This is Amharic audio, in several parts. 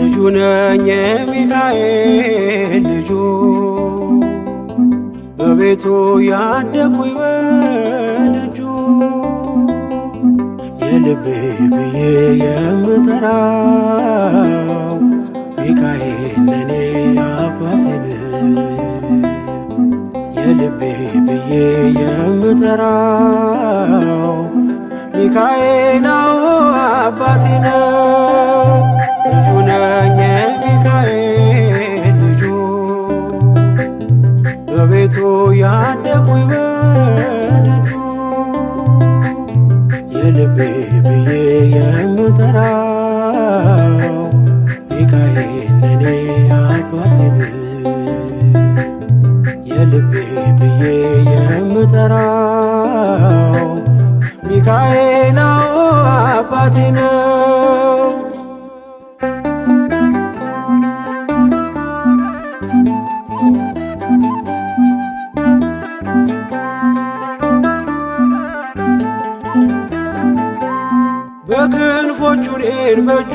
ልጁ ነኝ የሚካኤል ልጁ በቤቱ ያደኩኝ በደጁ የልቤ ብዬ የምጠራው ሚካኤል ለኔ አባቴ የልቤ ብዬ የምጠራው ሚካኤል አባቴ ነው። ልጁ ነኝ የሚካኤል ልጁ በቤቱ ያደኩኝ በደጁ የልቤ ብዬ የምጠራው ሚካኤል ለኔ አባቴ የልቤ ብዬ የምጠራው ሚካኤል አባቴ ነው። በክንፎቹ እኔን በእጁ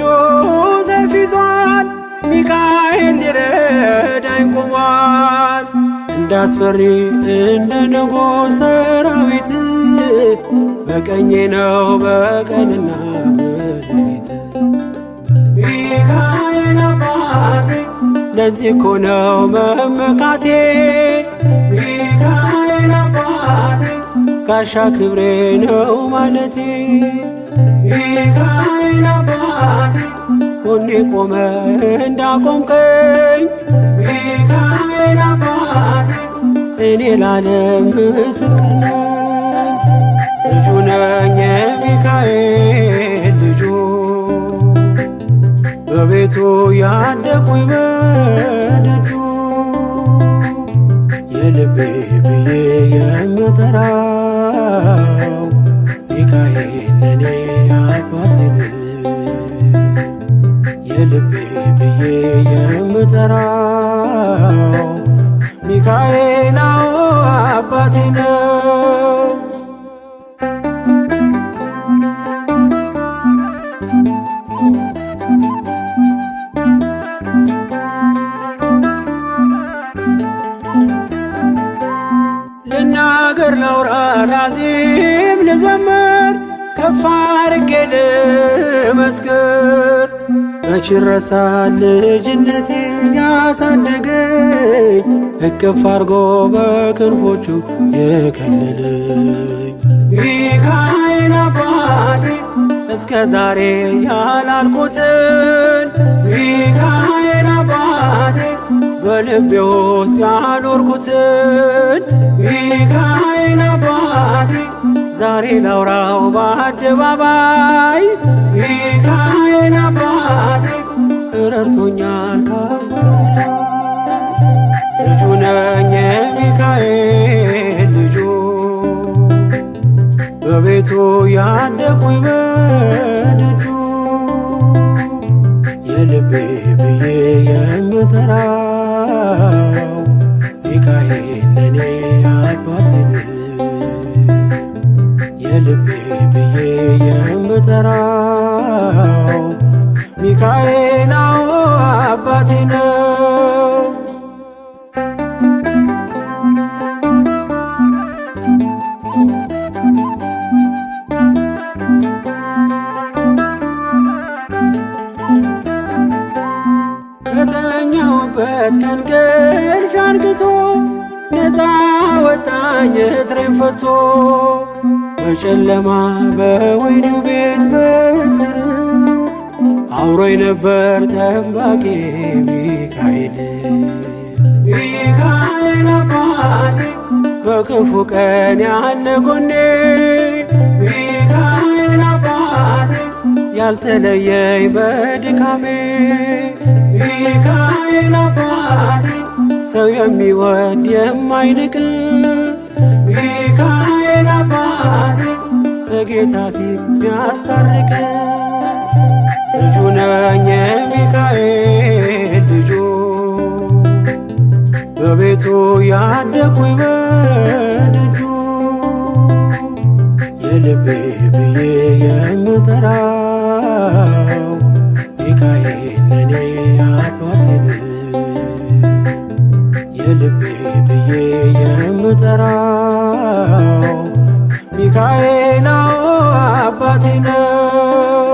ሰይፍ ይዟል ሚካኤል ሊረዳኝ ቆሟል። እንዳስፈሪ እንደ ንጉሥ ሰራዊት በቀኜ ነው በቀንና በሌሊት ሚካኤል አባቴ ለዚህ እኮ ነው መመካቴ ሚካኤል አባቴ ጋሻ ክብሬ ነው ማለቴ ሚካኤል አባቴ ጎኔ ቆመ እንዳቆምከኝ ሚካኤል አባቴ እኔ ላለም ምስክር ነኝ። ልጁ ነኝ የሚካኤል ልጁ በቤቱ ያደኩኝ በደጁ የልቤ ብዬ የምጠራው ሚካኤል ለኔ አባቴ የልቤ ብዬ የምጠራው ሚካኤል አባቴ ነው። ልናገር ላውራ ላዚም ልዘምር ከፍ አድርጌ ልመስክር መች ይረሳል ልጅነቴ ያሳደገኝ እቅፍ አርጎ በክንፎቹ የከለለኝ ሚካኤል አባቴ እስከ ዛሬ ያላልኩትን ሚካኤል አባቴ በልቤ ውስጥ ያኖርኩትን ሚካኤል አባቴ ዛሬ ላውራው በአደባባይ ሚካኤል አባቴ ረድቶኛል ከአባቴ ልጁ ነኝ የሚካኤል ልጁ በቤቱ ያደኩኝ በደጁ የልቤ ብዬ የምጠራው ሚካኤል ለኔ አባቴ የልቤ ብዬ የምጠራው ሚካኤል አባቴ ነው። ከተኛሁበት ከእንቅልፍ አንቅቶ ነፃ ወጣኝ እስሬን ፈቶ በጨለማ በወህኒው ቤት በእስር አብሮኝ ነበር ጠባቂ ሚካኤል ሚካኤል አባቴ በክፉ ቀን ያለ ጎኔ ሚካኤል አባቴ ያልተለየኝ በድካሜ ሚካኤል አባቴ ሰው የሚወድ የማይንቅ ሚካኤል አባቴ በጌታ ፊት ሚያስታርቅ ልጁ ነኝ የሚካኤል ልጁ በቤቱ ያደኩኝ በደጁ የልቤ ብዬ የምጠራው ሚካኤል ለኔ ሚካኤል አባቴ ነው።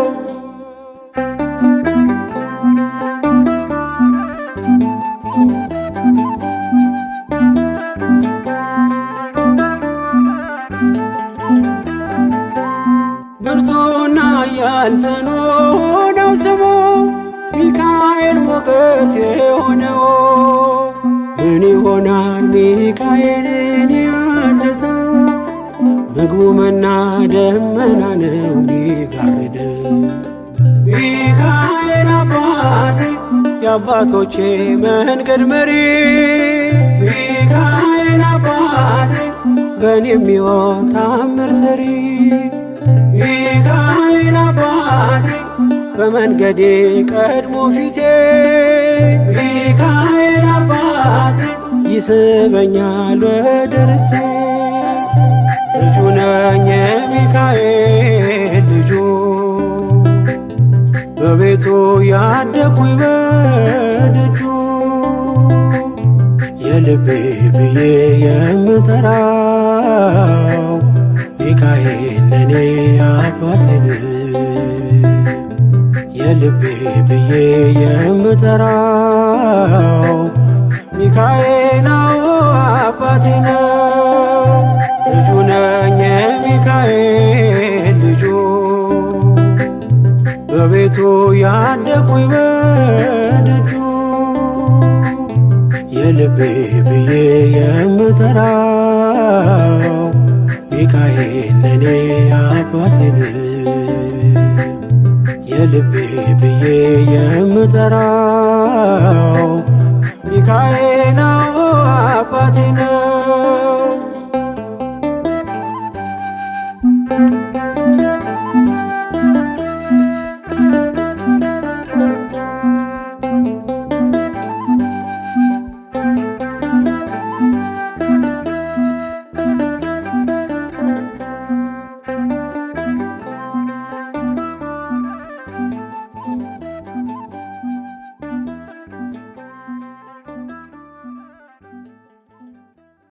ብርቱና ኃያል ጽኑ ነው ስሙ ሚካኤል ሞገስ የሆነው። ምን ይሆናል ሚካኤልን ያዘዘው? ምግቡ መና ደመና ነው ሚጋርደው። ሚካኤል አባቴ የአባቶቼ መንገድ መሪ፣ ሚካኤል አባቴ በእኔ የሚሆን ታምር ሰሪ፣ ሚካኤል አባቴ በመንገዴ ቀድሞ ፊቴ፣ ሚካኤል አባቴ ይስበኛል ወደ ርስቴ። ልጁ ነኝ የሚካኤል ልጁ በቤቱ ያደኩኝ በደጁ። የልቤ ብዬ የምጠራው ሚካኤል ለኔ አባቴ ነው። የልቤ ብዬ የምጠራው ሚካኤል አባቴ ነው። ልጁ ነኝ የሚካኤል ልጁ በቤቱ ያደኩኝ በደጁ። የልቤ ብዬ የምጠራው ሚካኤል ለኔ አባቴ ነው። የልቤ ብዬ የምጠራው ሚካኤል አባቴ ነው።